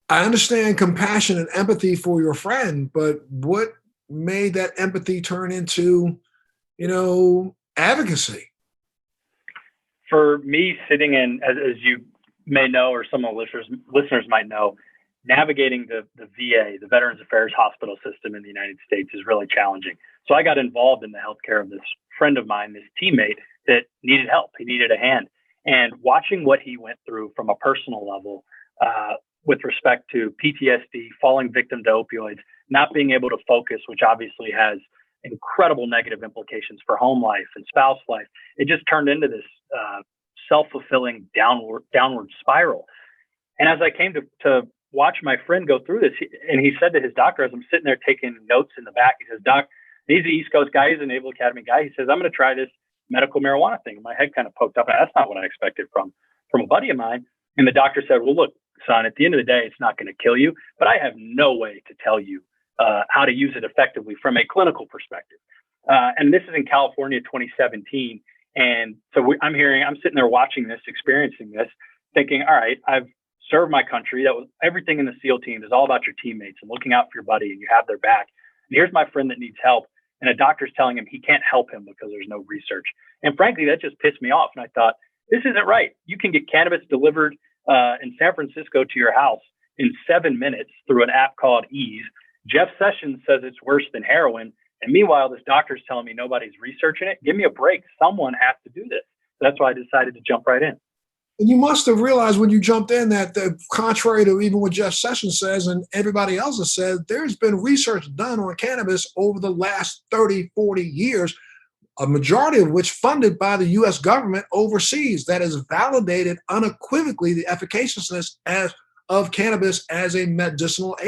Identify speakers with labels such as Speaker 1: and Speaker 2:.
Speaker 1: I understand compassion and empathy for your friend, but what made that empathy turn into, advocacy?
Speaker 2: For me, sitting in, as you may know, or some of the listeners might know, navigating the VA, the Veterans Affairs Hospital System in the United States, is really challenging. So I got involved in the healthcare of this friend of mine, this teammate that needed help. He needed a hand. And watching what he went through from a personal level, uh, with respect to PTSD, falling victim to opioids, not being able to focus, which obviously has incredible negative implications for home life and spouse life. It just turned into this self-fulfilling downward spiral. And as I came to watch my friend go through this, and he said to his doctor, as I'm sitting there taking notes in the back, he says, "Doc, he's an East Coast guy, he's a Naval Academy guy." He says, "I'm going to try this medical marijuana thing." My head kind of poked up. That's not what I expected from a buddy of mine. And the doctor said, "Well, look, son, at the end of the day, it's not going to kill you, but I have no way to tell you how to use it effectively from a clinical perspective." And this is in California, 2017. And so I'm sitting there watching this, experiencing this, thinking, all right, I've served my country. That was everything in the SEAL team is all about your teammates and looking out for your buddy, and you have their back. And here's my friend that needs help. And a doctor's telling him he can't help him because there's no research. And frankly, that just pissed me off. And I thought, this isn't right. You can get cannabis delivered in San Francisco to your house in 7 minutes through an app called Ease. Jeff Sessions says it's worse than heroin. And meanwhile, this doctor's telling me nobody's researching it. Give me a break. Someone has to do this. That's why I decided to jump right in.
Speaker 1: And you must have realized when you jumped in that, contrary to even what Jeff Sessions says and everybody else has said, there's been research done on cannabis over the last 30, 40 years, a majority of which funded by the US government overseas, that has validated unequivocally the efficaciousness of cannabis as a medicinal agent.